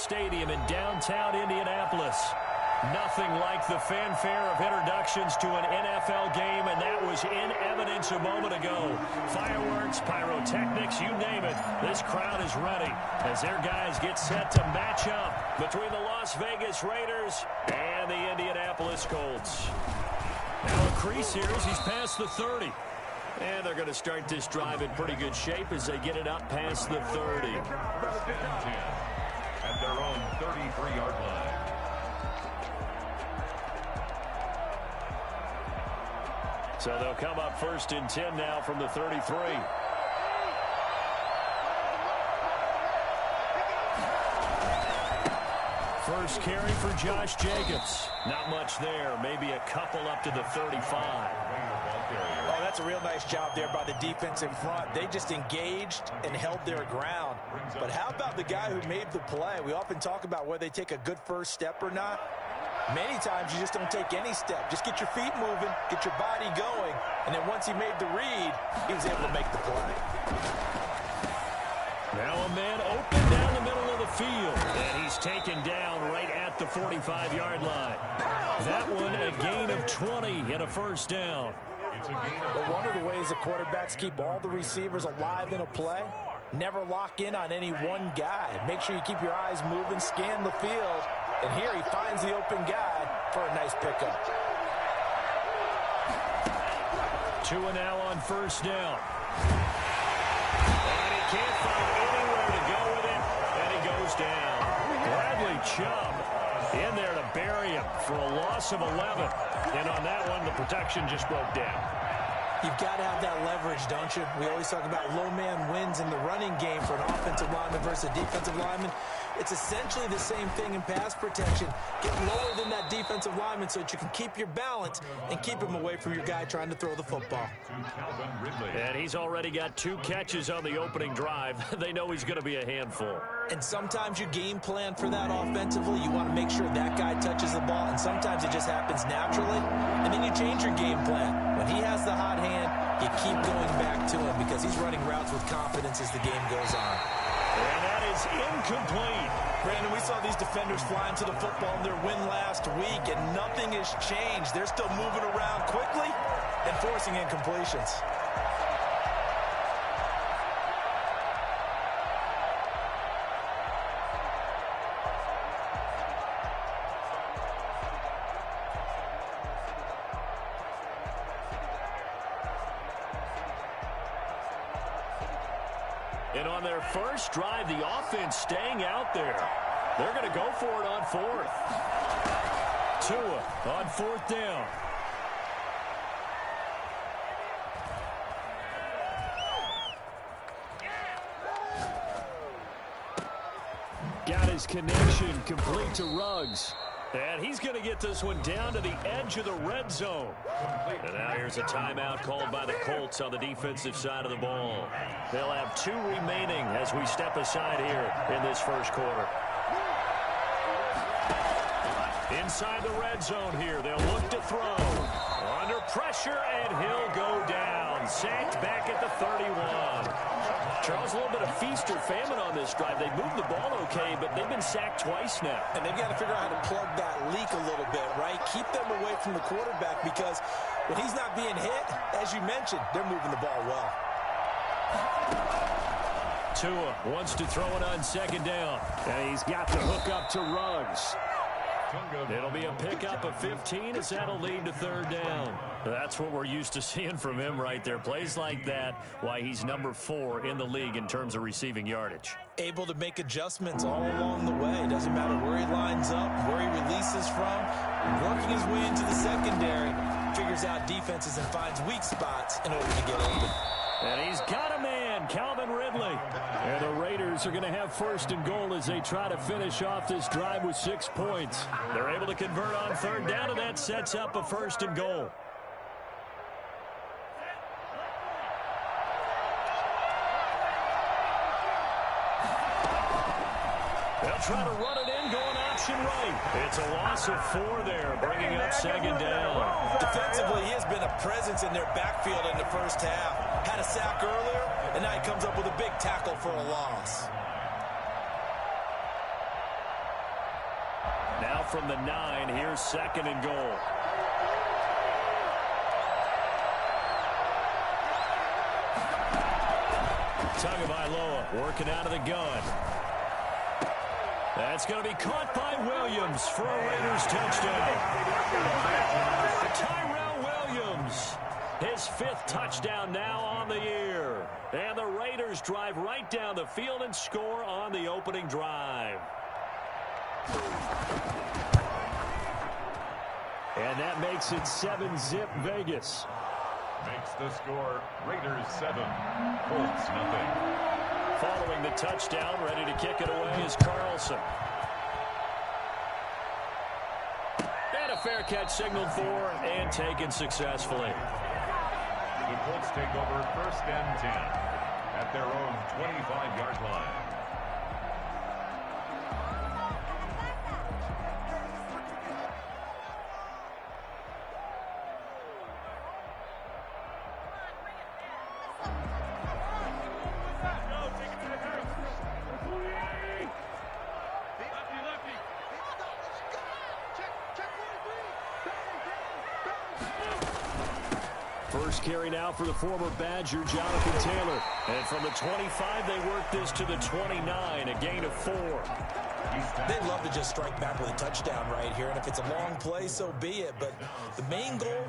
Stadium in downtown Indianapolis. Nothing like the fanfare of introductions to an NFL game, and that was in evidence a moment ago. Fireworks, pyrotechnics, you name it. This crowd is ready as their guys get set to match up between the Las Vegas Raiders and the Indianapolis Colts. Now a crease here as he's past the 30. And they're going to start this drive in pretty good shape as they get it up past the 30. At their own 33-yard line. So they'll come up 1st and 10 now from the 33. First carry for Josh Jacobs. Not much there. Maybe a couple up to the 35. Oh, that's a real nice job there by the defensive front. They just engaged and held their ground. But how about the guy who made the play? We often talk about whether they take a good first step or not. Many times you just don't take any step. Just get your feet moving, get your body going, and then once he made the read, he was able to make the play. Now a man open down the middle of the field, and he's taken down right at the 45-yard line. That one a gain of 20 and a first down. But one of the ways the quarterbacks keep all the receivers alive in a play, never lock in on any one guy. Make sure you keep your eyes moving, scan the field. And here he finds the open guy for a nice pickup. Tua now on first down. And he can't find anywhere to go with it. And he goes down. Bradley Chubb in there to bury him for a loss of 11. And on that one, the protection just broke down. You've got to have that leverage, don't you? We always talk about low man wins in the running game for an offensive lineman versus a defensive lineman. It's essentially the same thing in pass protection. Get lower than that defensive lineman so that you can keep your balance and keep him away from your guy trying to throw the football. And he's already got 2 catches on the opening drive. They know he's going to be a handful. And sometimes you game plan for that offensively. You want to make sure that guy touches the ball, and sometimes it just happens naturally. And then you change your game plan. When he has the hot hand, you keep going back to him because he's running routes with confidence as the game goes on. And that is incomplete. Brandon, we saw these defenders flying to the football in their win last week, and nothing has changed. They're still moving around quickly and forcing incompletions. And on their first drive, the offense staying out there. They're going to go for it on 4th. Tua on 4th down. Got his connection complete to Ruggs. And he's going to get this one down to the edge of the red zone. And now here's a timeout called by the Colts on the defensive side of the ball. They'll have 2 remaining as we step aside here in this first quarter. Inside the red zone here, they'll look to throw. Under pressure, and he'll go down. Sacked back at the 31. Charles, a little bit of feast or famine on this drive. They moved the ball okay, but they've been sacked twice now. And they've got to figure out how to plug that leak a little bit, right? Keep them away from the quarterback because when he's not being hit, as you mentioned, they're moving the ball well. Tua wants to throw it on 2nd down. And he's got the hook up to Ruggs. It'll be a pickup of 15 as that'll lead to 3rd down. That's what we're used to seeing from him right there. Plays like that, why he's number 4 in the league in terms of receiving yardage. Able to make adjustments all along the way. Doesn't matter where he lines up, where he releases from. Working his way into the secondary, figures out defenses and finds weak spots in order to get open. And he's got a man, Calvin Ridley. And the Raiders are going to have 1st and goal as they try to finish off this drive with 6 points. They're able to convert on 3rd down, and that sets up a 1st and goal. They'll try to run it in, going option right. It's a loss of 4 there, bringing up 2nd down. Defensively, he has been a presence in their backfield in the first half. Had a sack earlier, and now he comes up with a big tackle for a loss. from the 9. Here's 2nd and goal. Tagovailoa working out of the gun. That's going to be caught by Williams for a Raiders touchdown. Tyrell Williams, his 5th touchdown now on the year. And the Raiders drive right down the field and score on the opening drive. And that makes it 7-zip Vegas. Makes the score Raiders 7, Colts nothing. Following the touchdown, ready to kick it away is Carlson. And a fair catch signaled for and taken successfully. The Colts take over 1st and 10 at their own 25-yard line. First carry now for the former Badger, Jonathan Taylor. And from the 25, they work this to the 29, a gain of 4. They'd love to just strike back with a touchdown right here, and if it's a long play, so be it. But the main goal,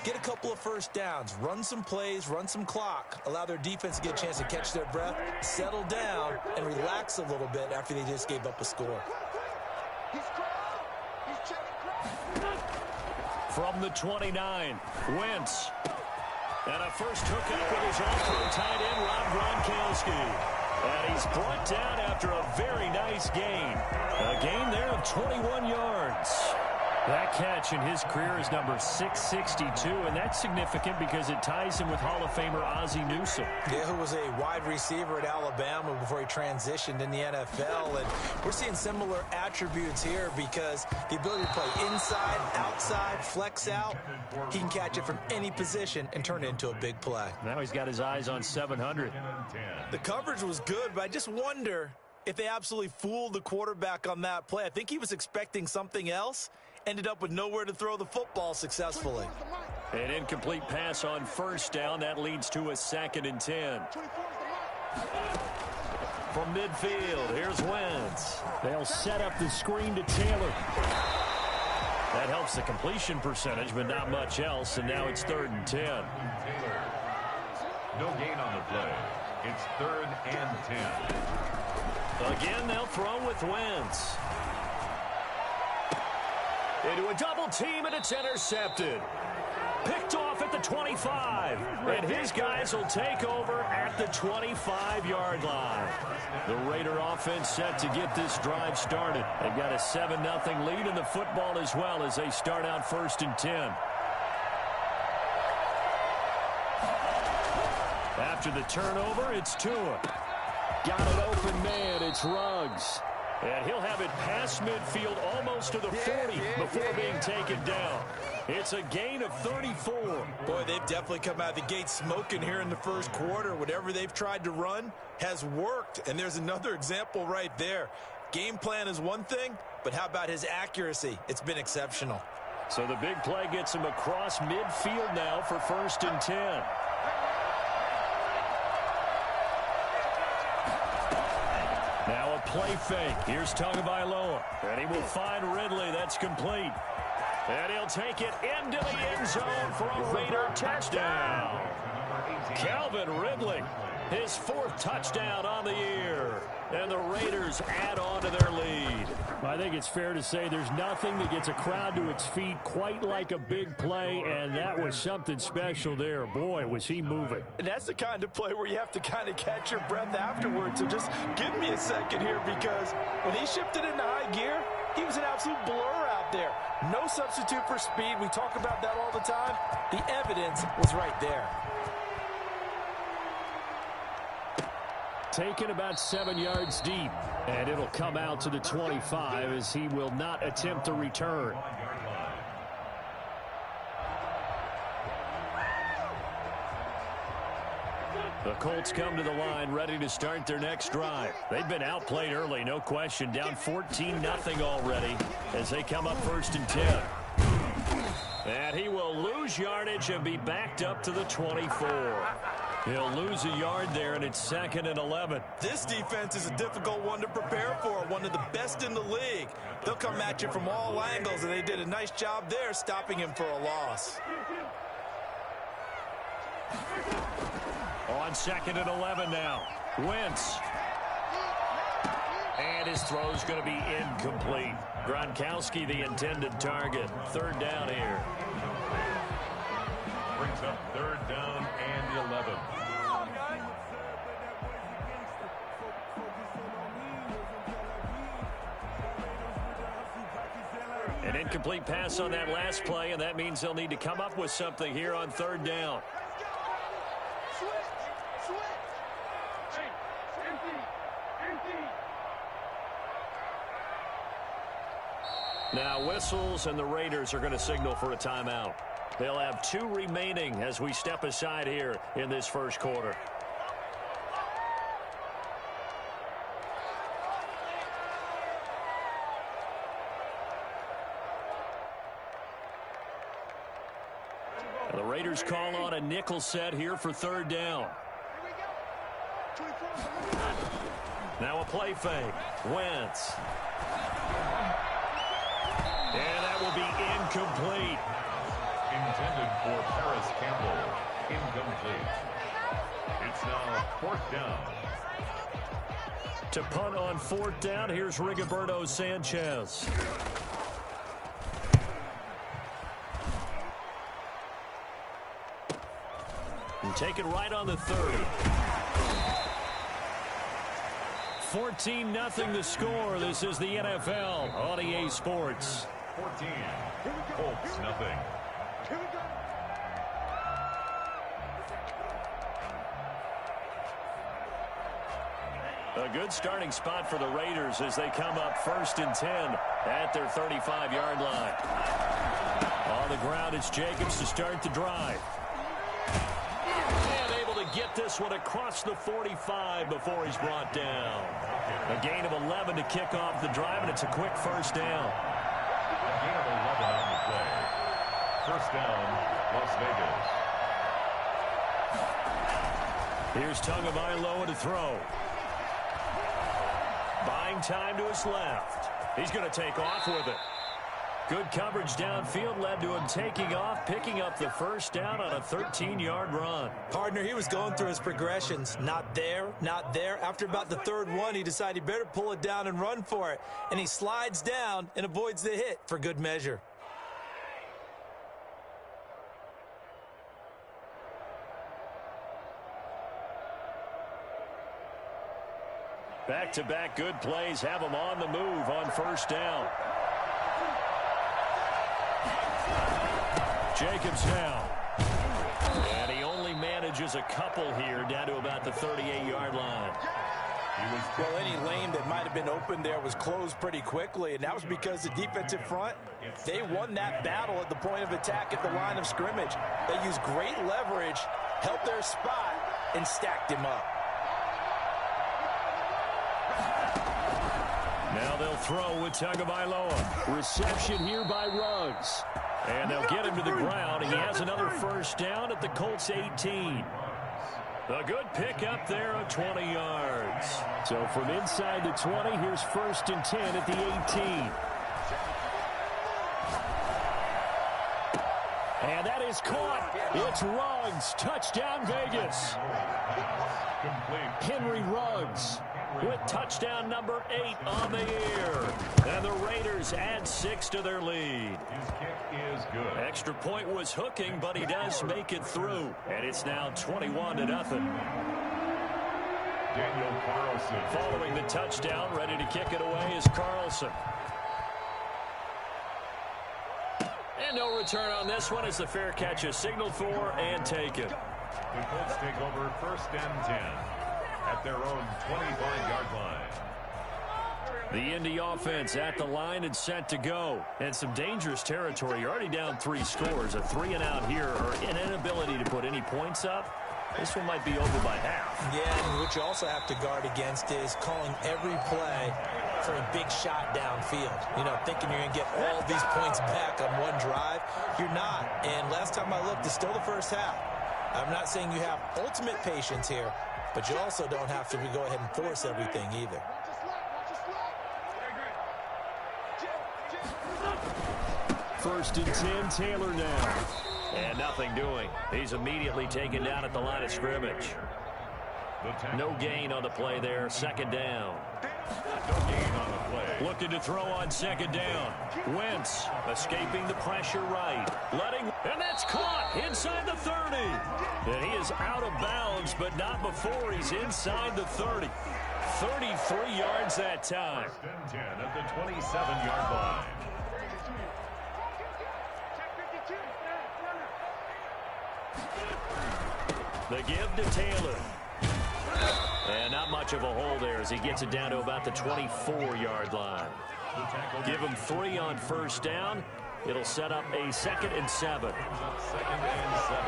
get a couple of first downs, run some plays, run some clock, allow their defense to get a chance to catch their breath, settle down, and relax a little bit after they just gave up a score. From the 29, Wentz. And a first hookup with his all-pro tight end, Rob Gronkowski. And he's brought down after a very nice gain. A gain there of 21 yards. That catch in his career is number 662, and that's significant because it ties him with Hall of Famer Ozzie Newsome. Yeah, who was a wide receiver at Alabama before he transitioned in the NFL. And we're seeing similar attributes here because the ability to play inside, outside, flex out, he can catch it from any position and turn it into a big play. Now he's got his eyes on 700. The coverage was good, but I just wonder if they absolutely fooled the quarterback on that play. I think he was expecting something else. Ended up with nowhere to throw the football successfully. An incomplete pass on first down. That leads to a 2nd and 10. From midfield, here's Wentz. They'll set up the screen to Taylor. That helps the completion percentage, but not much else. And now it's 3rd and 10. Taylor. No gain on the play. It's 3rd and 10. Again, they'll throw with Wentz. Into a double team, and it's intercepted. Picked off at the 25. And his guys will take over at the 25-yard line. The Raider offense set to get this drive started. They've got a 7-0 lead in the football as well as they start out 1st and 10. After the turnover, it's Tua. Got an open man, it's Ruggs. And he'll have it past midfield almost to the 40 before being taken down. It's a gain of 34. Boy, they've definitely come out of the gate smoking here in the first quarter. Whatever they've tried to run has worked. And there's another example right there. Game plan is one thing, but how about his accuracy? It's been exceptional. So the big play gets him across midfield now for 1st and 10. Now a play fake. Here's Tagovailoa. And he will find Ridley. That's complete. And he'll take it into the end zone for a Raider touchdown. Calvin Ridley, his 4th touchdown on the year. And the Raiders add on to their lead. I think it's fair to say there's nothing that gets a crowd to its feet quite like a big play, and that was something special there. Boy, was he moving. And that's the kind of play where you have to kind of catch your breath afterwards. So just give me a second here, because when he shifted into high gear, he was an absolute blur out there. No substitute for speed. We talk about that all the time. The evidence was right there. Taken about 7 yards deep, and it'll come out to the 25 as he will not attempt to return. The Colts come to the line ready to start their next drive. They've been outplayed early, no question. Down 14-0 already as they come up 1st and 10. And he will lose yardage and be backed up to the 24. He'll lose a yard there, and it's 2nd and 11. This defense is a difficult one to prepare for, one of the best in the league. They'll come at you from all angles, and they did a nice job there stopping him for a loss. On 2nd and 11 now. Wentz. And his throw's going to be incomplete. Gronkowski, the intended target. 3rd down here. Brings up 3rd down and 11. An incomplete pass on that last play, and that means they'll need to come up with something here on 3rd down. Now whistles, and the Raiders are going to signal for a timeout. They'll have 2 remaining as we step aside here in this first quarter. The Raiders call on a nickel set here for 3rd down. Now a play fake. Wentz. And that will be incomplete. Intended for Paris Campbell. Incomplete. It's now 4th down. To punt on 4th down, here's Rigoberto Sanchez. And take it right on the 30. 14-0 the score. This is the NFL on EA Sports. 14. Colts nothing. A good starting spot for the Raiders as they come up 1st and 10 at their 35-yard line. On the ground, it's Jacobs to start the drive. And able to get this one across the 45 before he's brought down. A gain of 11 to kick off the drive, and it's a quick 1st down. A gain of 11 on the play. 1st down, Las Vegas. Here's Tagovailoa to throw. Buying time to his left. He's going to take off with it. Good coverage downfield led to him taking off, picking up the 1st down on a 13-yard run. Partner, he was going through his progressions. Not there, not there. After about the 3rd one, he decided he better pull it down and run for it. And he slides down and avoids the hit for good measure. Back-to-back good plays have him on the move on 1st down. Jacobs now. And he only manages a couple here down to about the 38-yard line. Well, any lane that might have been open there was closed pretty quickly, and that was because the defensive front, they won that battle at the point of attack at the line of scrimmage. They used great leverage, held their spot, and stacked him up. Now they'll throw with Tagovailoa. Reception here by Ruggs. And they'll get him to the ground. He has another 1st down at the Colts 18. A good pickup there of 20 yards. So from inside the 20, here's 1st and 10 at the 18. And that is caught. It's Ruggs. Touchdown, Vegas. Henry Ruggs with touchdown number 8 on the year. And the Raiders add 6 to their lead. His kick is good. Extra point was hooking, but he does make it through. And it's now 21-0. Daniel Carlson. Following the touchdown, ready to kick it away is Carlson. And no return on this one as the fair catch is signaled for and taken. The Colts take over 1st and 10 at their own 25-yard line. The Indy offense at the line and set to go. And some dangerous territory. You're already down 3 scores. A 3-and-out here, or an inability to put any points up. This one might be over by half. Yeah, and what you also have to guard against is calling every play for a big shot downfield. You know, thinking you're going to get all these points back on one drive. You're not. And last time I looked, it's still the first half. I'm not saying you have ultimate patience here, but you also don't have to go ahead and force everything either. First and 10, Taylor now. And nothing doing. He's immediately taken down at the line of scrimmage. No gain on the play there. Second down. No gain on the play. Looking to throw on second down. Wentz escaping the pressure right. And that's caught inside the 30. And he is out of bounds, but not before he's inside the 30. 33 yards that time. First and 10 at the 27-yard line. The give to Taylor. And not much of a hole there as he gets it down to about the 24-yard line. Give him 3 on first down. It'll set up a 2nd and 7. 2nd and 7.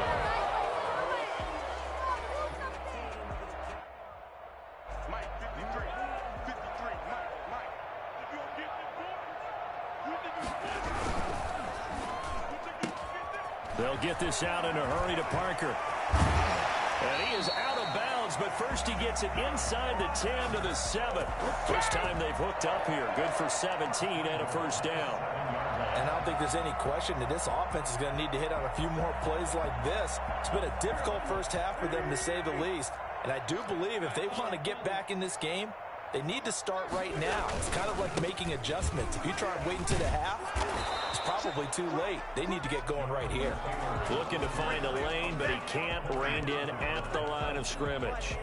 They'll get this out in a hurry to Parker. And he is out of bounds, but first he gets it inside the 10 to the 7. First time they've hooked up here. Good for 17 and a first down. And I don't think there's any question that this offense is going to need to hit on a few more plays like this. It's been a difficult first half for them, to say the least. And I do believe if they want to get back in this game, they need to start right now. It's kind of like making adjustments. If you try and wait until the half, it's probably too late. They need to get going right here. Looking to find a lane, but he can't. Reined in at the line of scrimmage.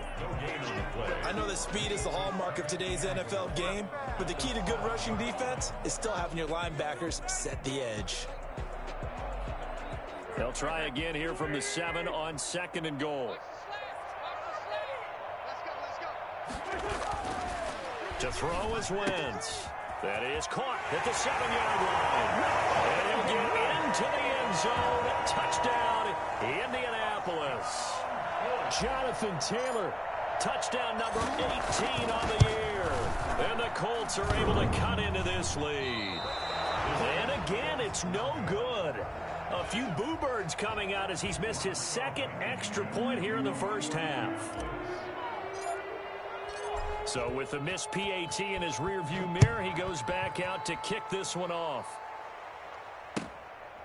I know that speed is the hallmark of today's NFL game, but the key to good rushing defense is still having your linebackers set the edge. They'll try again here from the 7 on 2nd and goal. To throw is Wentz. That is caught at the 7-yard line. And he'll get into the end zone. Touchdown, Indianapolis. Jonathan Taylor, touchdown number 18 on the year. And the Colts are able to cut into this lead. And again, it's no good. A few boo birds coming out as he's missed his 2nd extra point here in the first half. So with the missed PAT in his rearview mirror, he goes back out to kick this one off.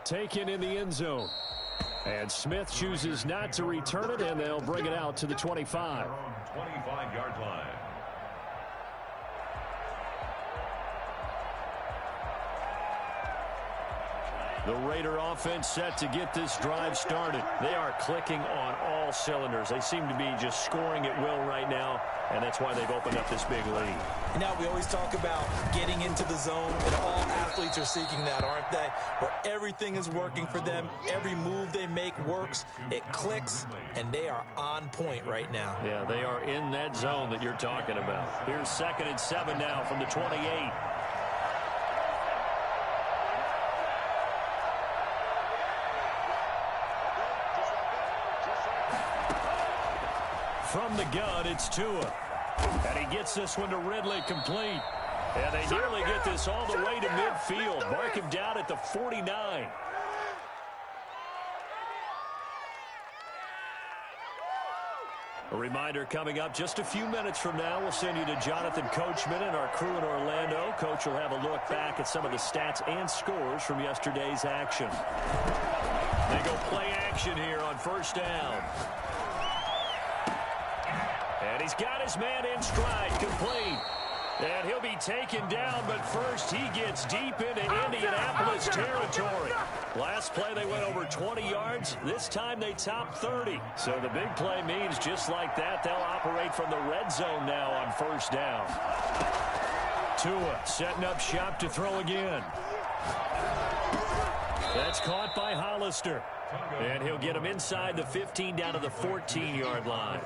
Taken in the end zone. And Smith chooses not to return it, and they'll bring it out to the 25. 25-yard line. The Raider offense set to get this drive started. They are clicking on all cylinders. They seem to be just scoring at will right now, and that's why they've opened up this big lead. Now, we always talk about getting into the zone, and all athletes are seeking that, aren't they? Where everything is working for them, every move they make works, it clicks, and they are on point right now. Yeah, they are in that zone that you're talking about. Here's 2nd and 7 now from the 28. From the gun, it's Tua. And he gets this one to Ridley complete. And they nearly get this all the way to midfield. Mark him down at the 49. A reminder coming up just a few minutes from now. We'll send you to Jonathan Coachman and our crew in Orlando. Coach will have a look back at some of the stats and scores from yesterday's action. They go play action here on first down. And he's got his man in stride, complete. And he'll be taken down, but first he gets deep into Indianapolis territory. Last play they went over 20 yards. This time they top 30. So the big play means just like that, they'll operate from the red zone now on first down. Tua setting up shop to throw again. That's caught by Hollister. And he'll get him inside the 15 down to the 14-yard line.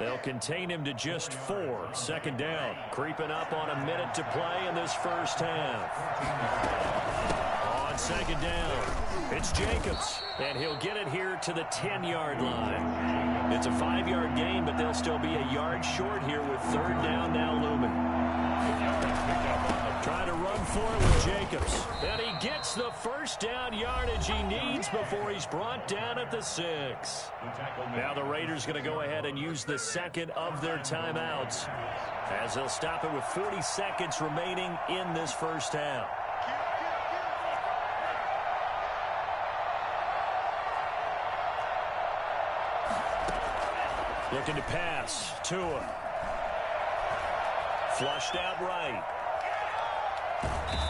They'll contain him to just 4. Second down. Creeping up on a minute to play in this first half. On second down, it's Jacobs. And he'll get it here to the 10-yard line. It's a 5-yard gain, but they'll still be a yard short here with third down now looming. Trying to run for it with Jacobs. And he gets the first down yardage he needs before he's brought down at the 6. Now the Raiders going to go ahead and use the second of their timeouts, as they'll stop it with 40 seconds remaining in this first half. Looking to pass. Tua. Flushed out right.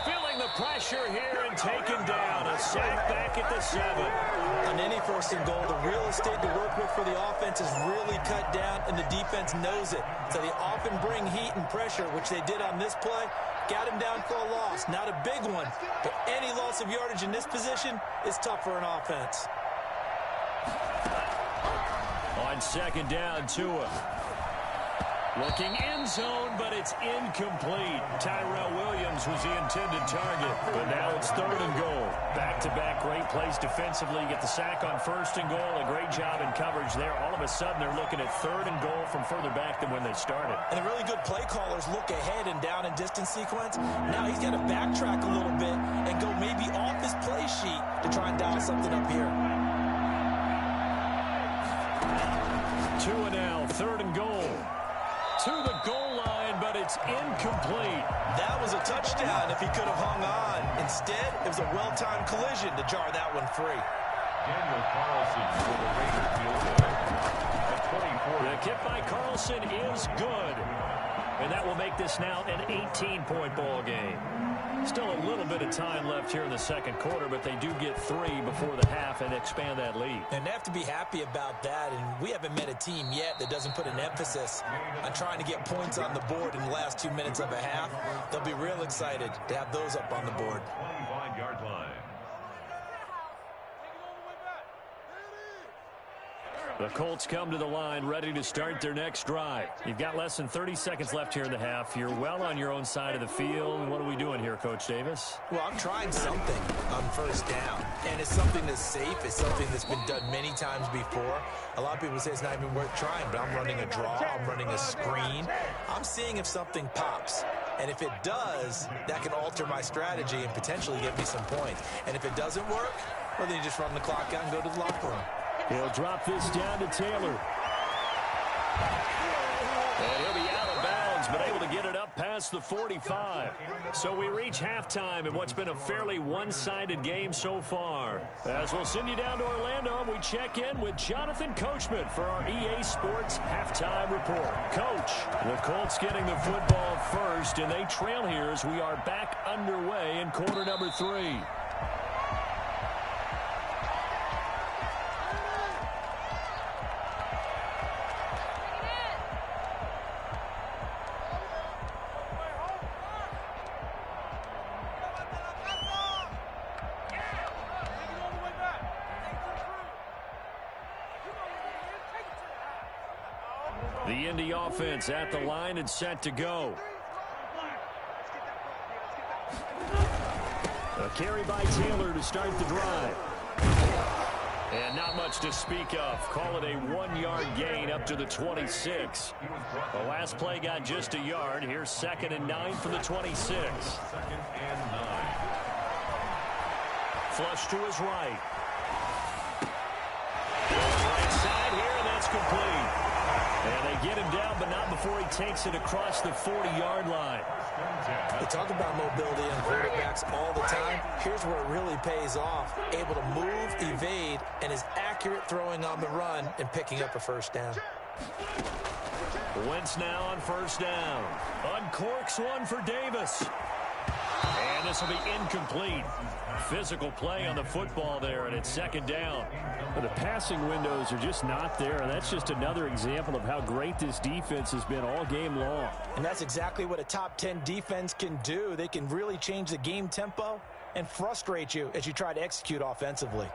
Feeling the pressure here and taken down. A sack back at the 7. On any first and goal, the real estate to work with for the offense is really cut down, and the defense knows it. So they often bring heat and pressure, which they did on this play. Got him down for a loss. Not a big one, but any loss of yardage in this position is tough for an offense. On second down, Tua. Looking end zone, but it's incomplete. Tyrell Williams was the intended target, but now it's third and goal. Back-to-back great plays defensively. You get the sack on first and goal. A great job in coverage there. All of a sudden, they're looking at third and goal from further back than when they started. And the really good play callers look ahead and down and distance sequence. Now he's got to backtrack a little bit and go maybe off his play sheet to try and dial something up here. Tua now, third and goal. To the goal line, but it's incomplete. That was a touchdown if he could have hung on. Instead, it was a well-timed collision to jar that one free. Daniel Carlson for the Raiders field goal at 24. The kick by Carlson is good. And that will make this now an 18-point ball game. Still a little bit of time left here in the second quarter, but they do get 3 before the half and expand that lead. And they have to be happy about that, and we haven't met a team yet that doesn't put an emphasis on trying to get points on the board in the last 2 minutes of a half. They'll be real excited to have those up on the board. 25-yard line. The Colts come to the line ready to start their next drive. You've got less than 30 seconds left here in the half. You're well on your own side of the field. What are we doing here, Coach Davis? Well, I'm trying something on first down, and it's something that's safe. It's something that's been done many times before. A lot of people say it's not even worth trying, but I'm running a draw. I'm running a screen. I'm seeing if something pops. And if it does, that can alter my strategy and potentially get me some points. And if it doesn't work, well, then you just run the clock out and go to the locker room. He'll drop this down to Taylor. And he'll be out of bounds, but able to get it up past the 45. So we reach halftime in what's been a fairly one-sided game so far. As we'll send you down to Orlando, we check in with Jonathan Coachman for our EA Sports Halftime Report. Coach, the Colts getting the football first, and they trail here as we are back underway in quarter number 3. The Indy offense at the line and set to go. A carry by Taylor to start the drive. And not much to speak of. Call it a 1-yard gain up to the 26. The last play got just a yard. Here's 2nd and 9 for the 26. 2nd and 9. Flush to his right. Right side here, and that's complete. And they get him down, but not before he takes it across the 40-yard line. They talk about mobility on quarterbacks all the time. Here's where it really pays off. Able to move, evade, and is accurate throwing on the run and picking up a first down. Wentz now on first down. Uncorks one for Davis. And this will be incomplete. Physical play on the football there, and it's 2nd down. But the passing windows are just not there, and that's just another example of how great this defense has been all game long. And that's exactly what a top 10 defense can do. They can really change the game tempo and frustrate you as you try to execute offensively.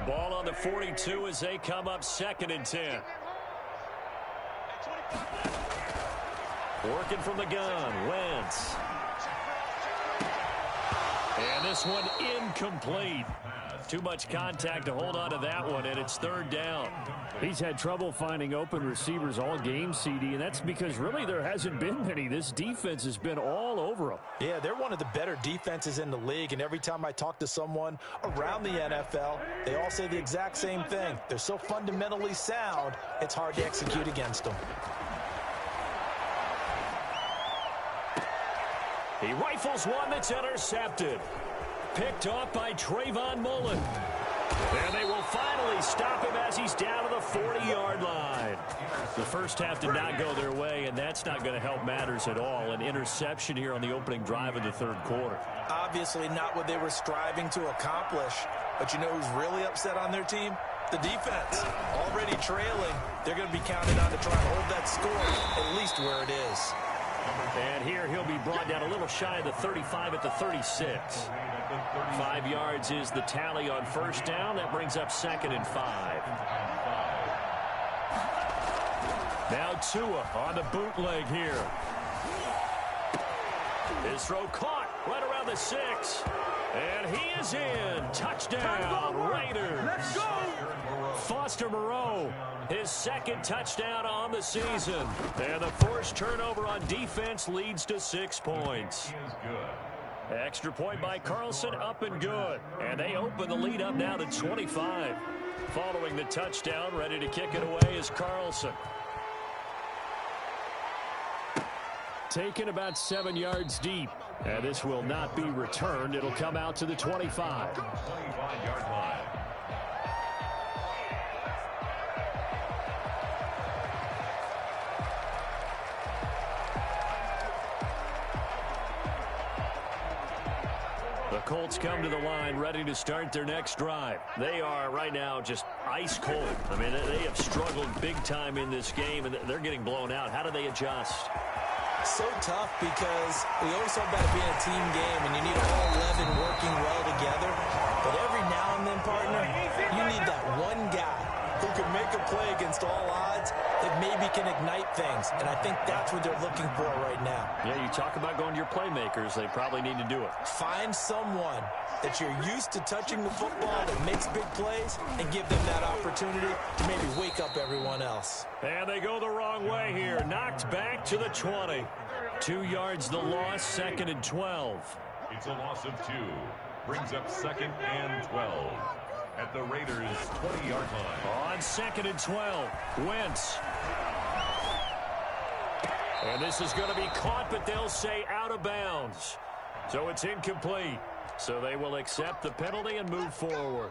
Ball on the 42 as they come up 2nd and 10. Working from the gun, Wentz. And this one incomplete. Too much contact to hold on to that one, and it's third down. He's had trouble finding open receivers all game, CD, and that's because really there hasn't been many. This defense has been all over him. Yeah, they're one of the better defenses in the league, and every time I talk to someone around the NFL, they all say the exact same thing. They're so fundamentally sound, it's hard to execute against them. He rifles one that's intercepted. Picked off by Trayvon Mullen. And they will finally stop him as he's down to the 40-yard line. The first half did not go their way, and that's not going to help matters at all. An interception here on the opening drive of the third quarter. Obviously not what they were striving to accomplish. But you know who's really upset on their team? The defense. Already trailing, they're going to be counted on to try and hold that score at least where it is. And here he'll be brought down a little shy of the 35 at the 36. 5 yards is the tally on first down. That brings up 2nd and 5. Now Tua on the bootleg here. His throw caught right around the 6. And he is in. Touchdown, Raiders. Let's go. Foster Moreau, his second touchdown on the season. And the forced turnover on defense leads to 6 points. Extra point by Carlson, up and good. And they open the lead up now to 25. Following the touchdown, ready to kick it away is Carlson. Taken about 7 yards deep. And this will not be returned. It'll come out to the 25. 25-yard line. The Colts come to the line ready to start their next drive. They are right now just ice cold. I mean, they have struggled big time in this game, and they're getting blown out. How do they adjust? So tough because we always talk about it being a team game and you need all 11 working well together. But every now and then, partner, you need that one guy who can make a play against all odds that maybe can ignite things. And I think that's what they're looking for right now. Yeah, you talk about going to your playmakers. They probably need to do it. Find someone that you're used to touching the football that makes big plays and give them that opportunity to maybe wake up everyone else. And they go the wrong way here. Knocked back to the 20. 2 yards the loss, 2nd and 12. It's a loss of 2. Brings up 2nd and 12. At the Raiders' 20-yard line. On 2nd and 12, Wentz. And this is going to be caught, but they'll say out of bounds. So it's incomplete. So they will accept the penalty and move forward.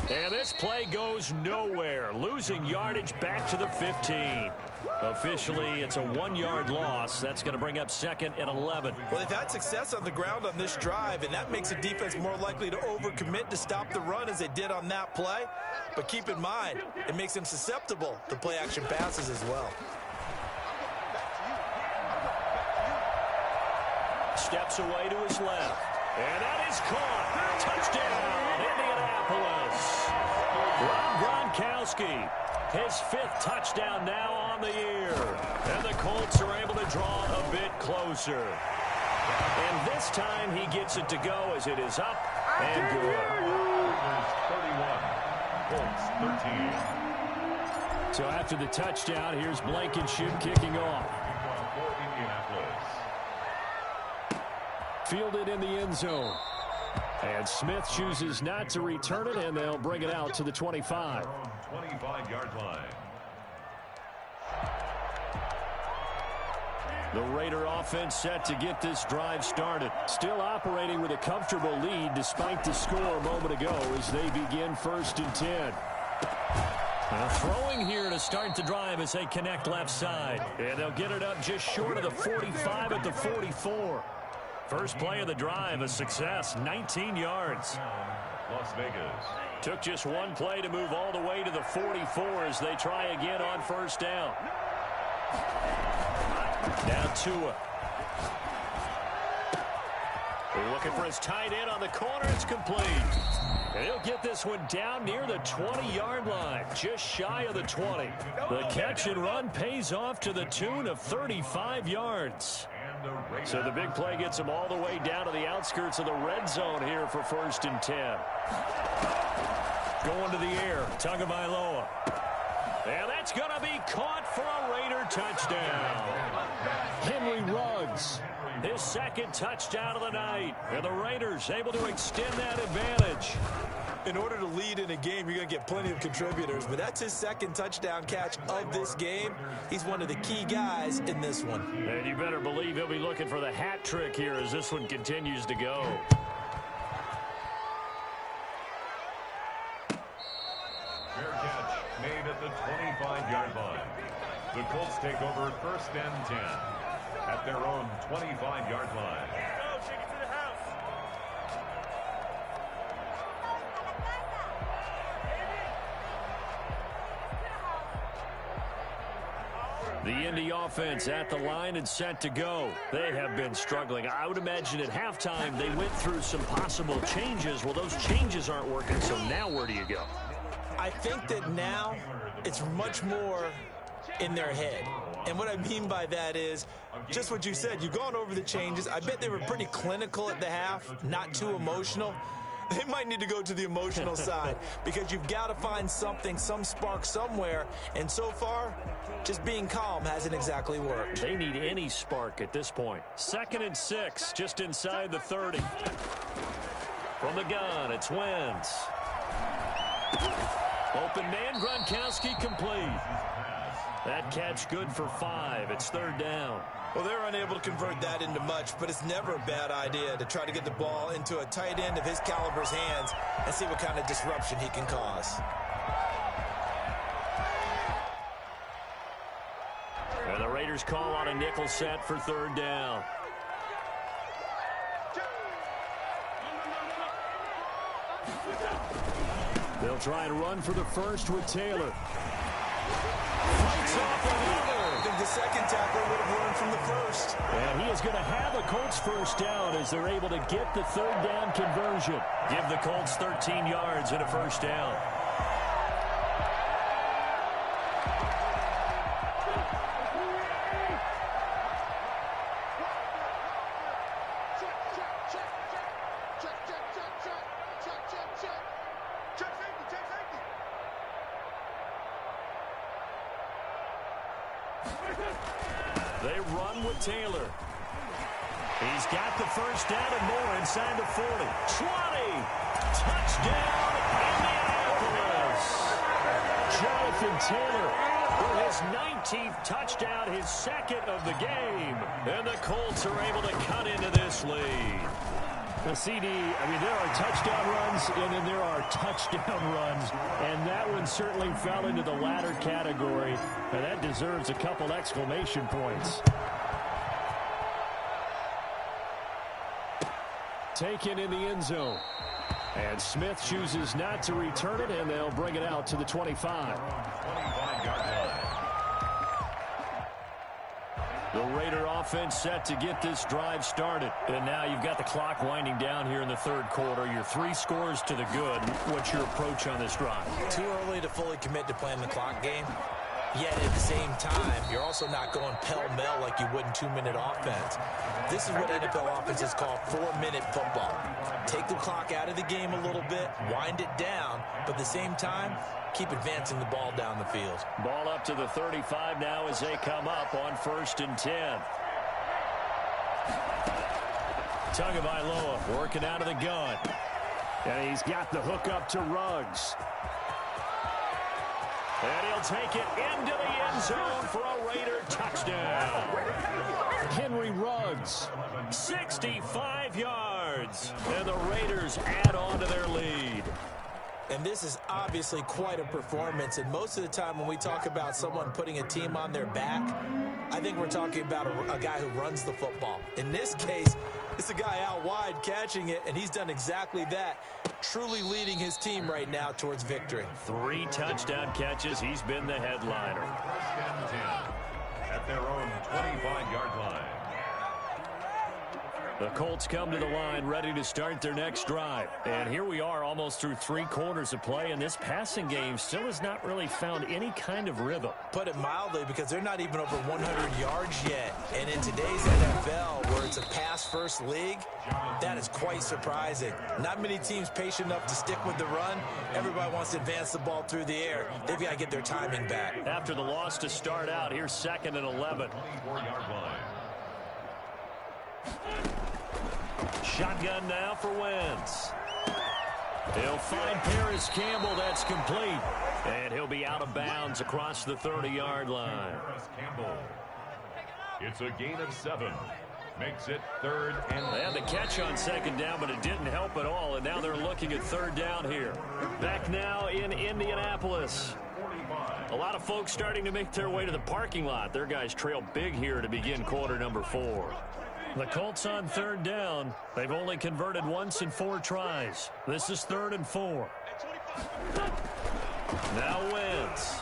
And this play goes nowhere, losing yardage back to the 15. Officially, it's a 1-yard loss. That's going to bring up 2nd and 11. Well, they've had success on the ground on this drive, and that makes the defense more likely to overcommit to stop the run as they did on that play. But keep in mind, it makes them susceptible to play-action passes as well. Steps away to his left. And that is caught. Touchdown, Indianapolis. Rob Gronkowski, his 5th touchdown now on the year. And the Colts are able to draw a bit closer. And this time he gets it to go as it is up and good. 31, Colts 13. So after the touchdown, here's Blankenship kicking off. For Indianapolis. Fielded in the end zone. And Smith chooses not to return it, and they'll bring it out to the 25. 25-yard line. The Raider offense set to get this drive started. Still operating with a comfortable lead despite the score a moment ago as they begin 1st and 10. Now throwing here to start the drive as they connect left side. And they'll get it up just short of the 45 at the 44. First play of the drive, a success, 19 yards. Las Vegas. Took just one play to move all the way to the 44 as they try again on first down. Now Tua. They're looking for his tight end on the corner. It's complete. And he'll get this one down near the 20-yard line, just shy of the 20. The catch and run pays off to the tune of 35 yards. So the big play gets him all the way down to the outskirts of the red zone here for 1st and 10. Going to the air, Tagovailoa. And that's going to be caught for a Raider touchdown. Henry Ruggs, his 2nd touchdown of the night. And the Raiders able to extend that advantage. In order to lead in a game, you're going to get plenty of contributors, but that's his 2nd touchdown catch of this game. He's one of the key guys in this one. And you better believe he'll be looking for the hat trick here as this one continues to go. Fair catch made at the 25-yard line. The Colts take over 1st and 10 at their own 25-yard line. The Indy offense at the line and set to go. They have been struggling. I would imagine at halftime they went through some possible changes. Well, those changes aren't working, so now where do you go? I think that now it's much more in their head. And what I mean by that is just what you said. You've gone over the changes. I bet they were pretty clinical at the half, not too emotional. They might need to go to the emotional side because you've got to find something, some spark somewhere. And so far, just being calm hasn't exactly worked. They need any spark at this point. 2nd and 6, just inside the 30. From the gun, it's Wentz. Open man, Gronkowski complete. That catch good for 5. It's 3rd down. Well, they're unable to convert that into much, but it's never a bad idea to try to get the ball into a tight end of his caliber's hands and see what kind of disruption he can cause. And the Raiders call on a nickel set for 3rd down. They'll try and run for the first with Taylor. Fights off another. I think the 2nd tackler would have learned from the 1st. And he is going to have a Colts first down as they're able to get the 3rd down conversion. Give the Colts 13 yards and a first down. They run with Taylor. He's got the first down and more inside the 40. 20. Touchdown, Indianapolis. Jonathan Taylor for his 19th touchdown, his 2nd of the game. And the Colts are able to cut into this lead. The CD, I mean, there are touchdown runs, and then there are touchdown runs. And that one certainly fell into the latter category. And that deserves a couple exclamation points. Taken in the end zone. And Smith chooses not to return it, and they'll bring it out to the 25. 25-yard line. The Raider offense set to get this drive started. And now you've got the clock winding down here in the 3rd quarter. Your 3 scores to the good. What's your approach on this drive? Too early to fully commit to playing the clock game. Yet at the same time, you're also not going pell-mell like you would in 2-minute offense. This is what NFL offenses call 4-minute football. Take the clock out of the game a little bit, wind it down, but at the same time, keep advancing the ball down the field. Ball up to the 35 now as they come up on 1st and 10. Tagovailoa working out of the gun. And he's got the hook up to Ruggs. And he'll take it into the end zone for a Raider touchdown. Henry Ruggs, 65 yards. And the Raiders add on to their lead. And this is obviously quite a performance. And most of the time when we talk about someone putting a team on their back, I think we're talking about a guy who runs the football. In this case, it's a guy out wide catching it, and he's done exactly that. truly leading his team right now towards victory. 3 touchdown catches. He's been the headliner. First and 10 at their own 25-yard line. The Colts come to the line ready to start their next drive. And here we are almost through 3 quarters of play, and this passing game still has not really found any kind of rhythm. Put it mildly, because they're not even over 100 yards yet. And in today's NFL, where it's a pass-first league, that is quite surprising. Not many teams patient enough to stick with the run. Everybody wants to advance the ball through the air. They've got to get their timing back. After the loss to start out, here's 2nd and 11. 24-yard line. Shotgun now for Wentz. He'll find Paris Campbell. That's complete. And he'll be out of bounds across the 30-yard line. Paris Campbell. It's a gain of 7. Makes it 3rd and... They had the catch on 2nd down, but it didn't help at all. And now they're looking at 3rd down here. Back now in Indianapolis. A lot of folks starting to make their way to the parking lot. Their guys trail big here to begin quarter number 4. The Colts on 3rd down. They've only converted once in 4 tries. This is 3rd and 4. Now Wentz.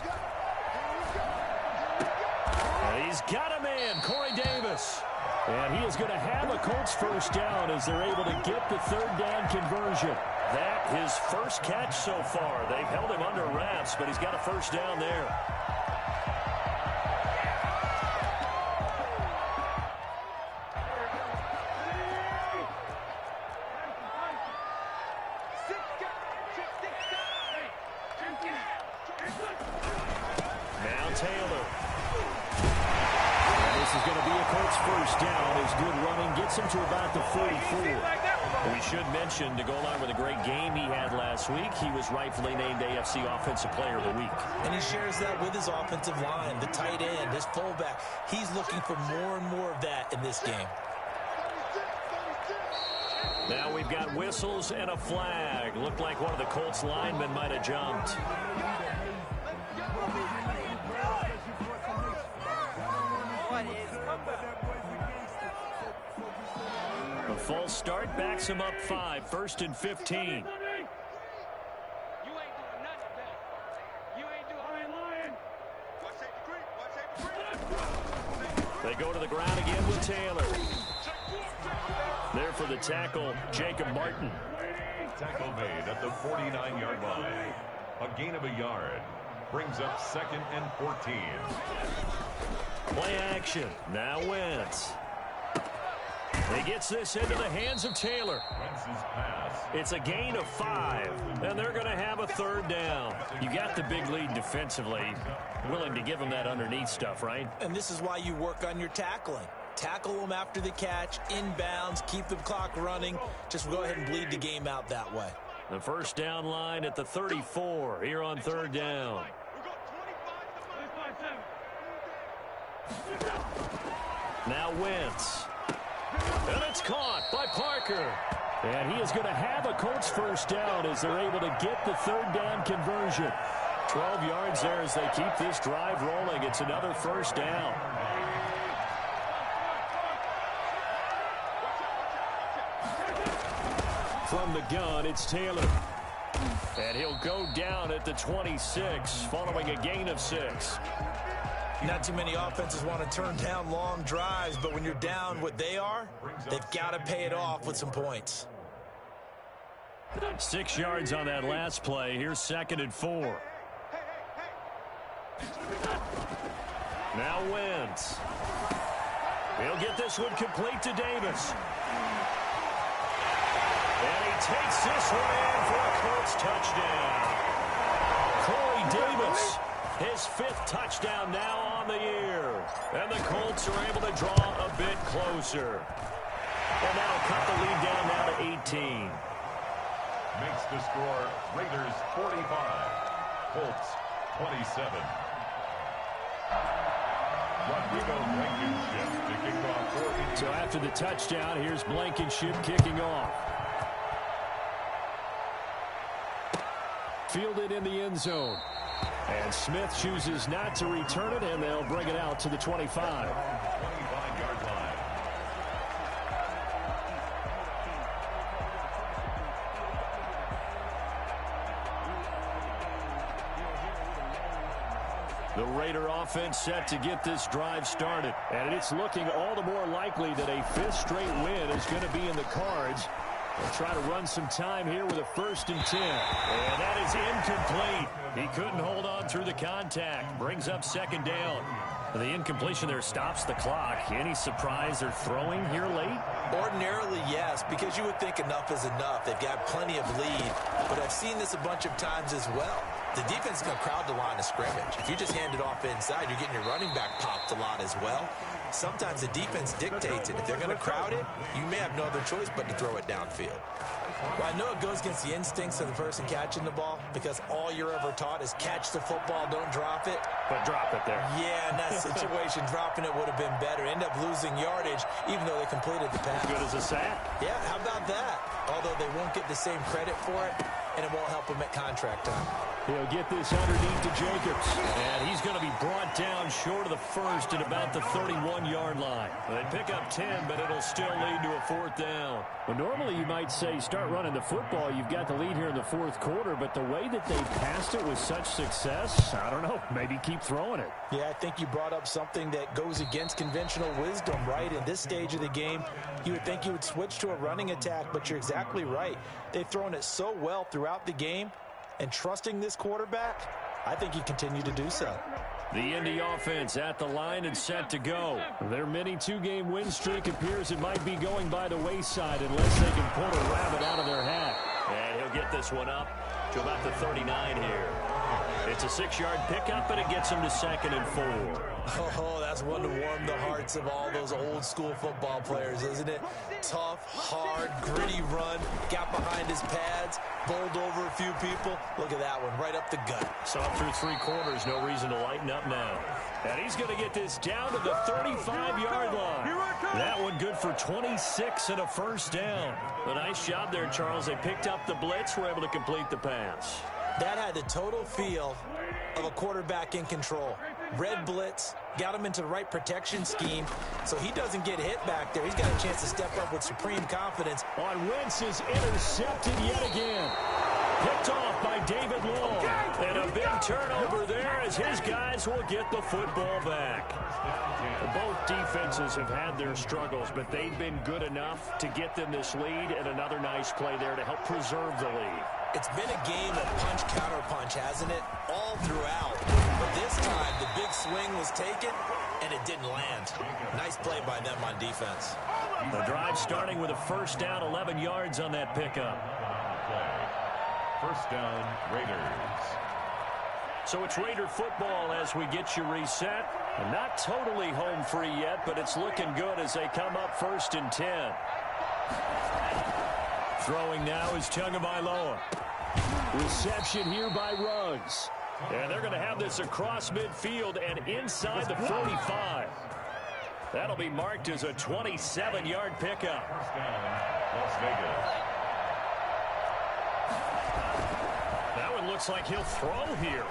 And he's got a man, Corey Davis. And he is going to have a Colts first down as they're able to get the 3rd down conversion. That his first catch so far. They've held him under wraps, but he's got a first down there. Him to about the 44. We should mention, to go along with a great game he had last week, he was rightfully named AFC Offensive Player of the Week. And he shares that with his offensive line, the tight end, his fullback. He's looking for more and more of that in this game. Now we've got whistles and a flag. Looked like one of the Colts linemen might have jumped. A false start backs him up 5. 1st and 15. They go to the ground again with Taylor. There for the tackle, Jacob Martin. Tackle made at the 49-yard line. A gain of a yard. Brings up 2nd and 14. Play action. Now Wentz. He gets this into the hands of Taylor. Wentz's pass. It's a gain of 5, and they're going to have a 3rd down. You got the big lead defensively. Willing to give them that underneath stuff, right? And this is why you work on your tackling. Tackle them after the catch, inbounds, keep the clock running. Just go ahead and bleed the game out that way. The first down line at the 34 here on 3rd down. Now Wentz. And it's caught by Parker. And he is going to have a Colts first down as they're able to get the 3rd down conversion. 12 yards there as they keep this drive rolling. It's another first down. From the gun, it's Taylor. And he'll go down at the 26 following a gain of 6. Not too many offenses want to turn down long drives, but when you're down what they are, they've got to pay it off with some points. 6 yards on that last play. Here's 2nd and 4. Now Wentz. He'll get this one complete to Davis. And he takes this one in for a Colts touchdown. Corey Davis, his 5th touchdown now on the year. And the Colts are able to draw a bit closer. And that'll cut the lead down now to 18. Makes the score Raiders 45, Colts 27. Rodrigo Blankenship to kick off for. So after the touchdown, here's Blankenship kicking off. Fielded in the end zone. And Smith chooses not to return it, and they'll bring it out to the 25. 25-yard line. The Raider offense set to get this drive started. And it's looking all the more likely that a fifth straight win is going to be in the cards. They'll try to run some time here with a 1st and 10. And that is incomplete. He couldn't hold on through the contact. Brings up 2nd down. The incompletion there stops the clock. Any surprise they're throwing here late? Ordinarily, yes, because you would think enough is enough. They've got plenty of lead. But I've seen this a bunch of times as well. The defense is going to crowd the line of scrimmage. If you just hand it off inside, you're getting your running back popped a lot as well. Sometimes the defense dictates it. If they're going to crowd it, you may have no other choice but to throw it downfield. Well, I know it goes against the instincts of the person catching the ball because all you're ever taught is catch the football, don't drop it. But drop it there. Yeah, in that situation, dropping it would have been better. End up losing yardage, even though they completed the pass. Good as a sack. Yeah, how about that? Although they won't get the same credit for it, and it won't help them at contract time. He'll get this underneath to Jacobs. And he's going to be brought down short of the 1st at about the 31-yard line. They pick up 10, but it'll still lead to a 4th down. Well, normally you might say start running the football. You've got the lead here in the 4th quarter, but the way that they passed it with such success, I don't know, maybe keep throwing it. Yeah, I think you brought up something that goes against conventional wisdom, right? In this stage of the game, you would think you would switch to a running attack, but you're exactly right. They've thrown it so well throughout the game. And trusting this quarterback, I think he continued to do so. The Indy offense at the line and set to go. Their mini 2-game win streak appears it might be going by the wayside unless they can pull a rabbit out of their hat. And he'll get this one up to about the 39 here. It's a 6-yard pickup, and it gets him to 2nd and 4. Oh, that's one to warm the hearts of all those old-school football players, isn't it? Tough, hard, gritty run, got behind his pads, bowled over a few people. Look at that one, right up the gut. Saw through 3 quarters, no reason to lighten up now. And he's going to get this down to the 35-yard line. That one good for 26 and a 1st down. A nice job there, Charles. They picked up the blitz, were able to complete the pass. That had the total feel of a quarterback in control. Red blitz, got him into the right protection scheme, so he doesn't get hit back there. He's got a chance to step up with supreme confidence. On Wentz is intercepted yet again. Picked off by David Long. And a big turnover there as his guys will get the football back. Both defenses have had their struggles, but they've been good enough to get them this lead, and another nice play there to help preserve the lead. It's been a game of punch-counter-punch, hasn't it? All throughout. But this time, the big swing was taken, and it didn't land. Nice play by them on defense. The drive starting with a 1st down, 11 yards on that pickup. 1st down, Raiders. So it's Raider football as we get you reset. And not totally home free yet, but it's looking good as they come up 1st and 10. Throwing now is Tagovailoa. Reception here by Ruggs. And they're going to have this across midfield and inside the 45. That'll be marked as a 27-yard pickup. 1st down, Las Vegas. That one looks like he'll throw here.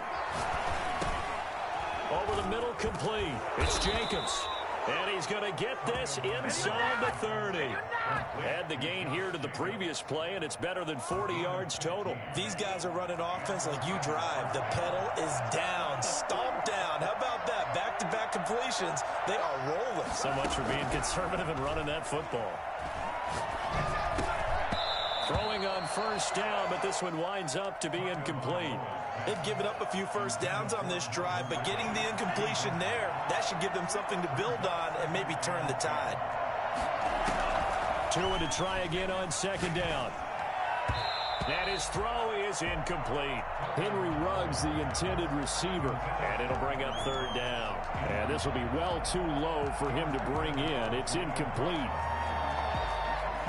Over the middle, complete. It's Jacobs. And he's going to get this inside the 30. Add the gain here to the previous play, and it's better than 40 yards total. These guys are running offense like you drive. The pedal is down, stomped down. How about that? Back-to-back completions. They are rolling. So much for being conservative and running that football. Throwing on 1st down, but this one winds up to be incomplete. They've given up a few 1st downs on this drive, but getting the incompletion there, that should give them something to build on and maybe turn the tide. Tua to try again on 2nd down. And his throw is incomplete. Henry Ruggs, the intended receiver. And it'll bring up 3rd down. And this will be well too low for him to bring in. It's incomplete.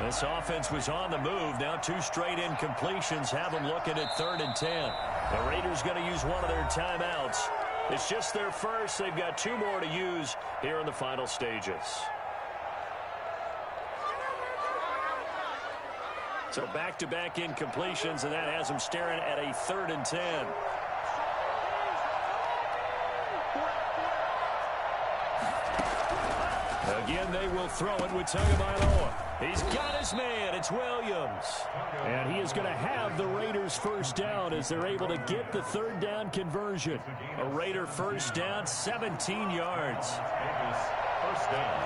This offense was on the move. Now 2 straight incompletions have them looking at 3rd and 10. The Raiders going to use one of their timeouts. It's just their first. They've got 2 more to use here in the final stages. So back-to-back incompletions, and that has them staring at a 3rd and 10. Again, they will throw it with Tagovailoa. He's got his man. It's Williams. And he is going to have the Raiders first down as they're able to get the third down conversion. A Raider first down, 17 yards. First down.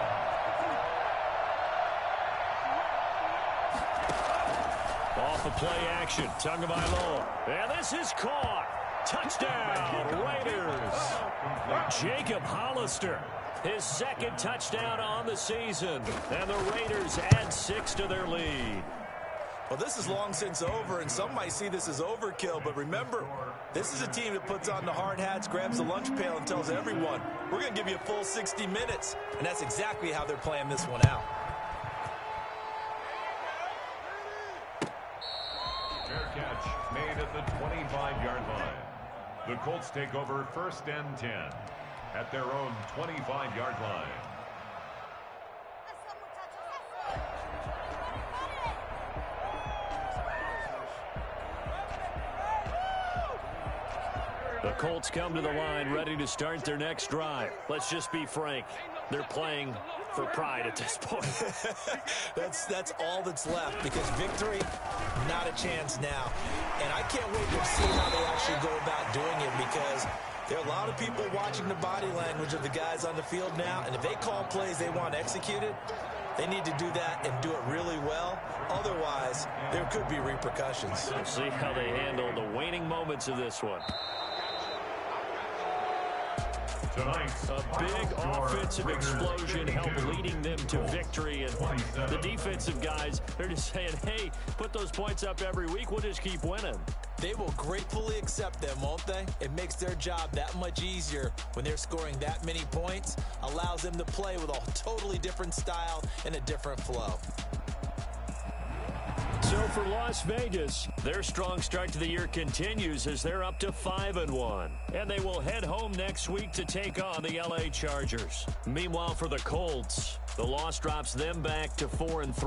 Off of play action, Tagovailoa. And this is caught. Touchdown, Raiders. Jacob Hollister, his second touchdown on the season. And the Raiders add 6 to their lead. Well, this is long since over, and some might see this as overkill. But remember, this is a team that puts on the hard hats, grabs the lunch pail, and tells everyone, we're going to give you a full 60 minutes. And that's exactly how they're playing this one out. Fair catch made at the 25-yard line. The Colts take over first and 10 at their own 25-yard line. The Colts come to the line ready to start their next drive. Let's just be frank. They're playing for pride at this point. That's all that's left, because victory, not a chance now. And I can't wait to see how they actually go about doing it, because there are a lot of people watching the body language of the guys on the field now, and if they call plays they want executed, they need to do that and do it really well. Otherwise, there could be repercussions. We'll see how they handle the waning moments of this one. A big offensive explosion helped leading them to victory. And the defensive guys, they're just saying, hey, put those points up every week. We'll just keep winning. They will gratefully accept them, won't they? It makes their job that much easier when they're scoring that many points. Allows them to play with a totally different style and a different flow. So for Las Vegas, their strong start to the year continues as they're up to 5-1. And they will head home next week to take on the LA Chargers. Meanwhile, for the Colts, the loss drops them back to 4-3.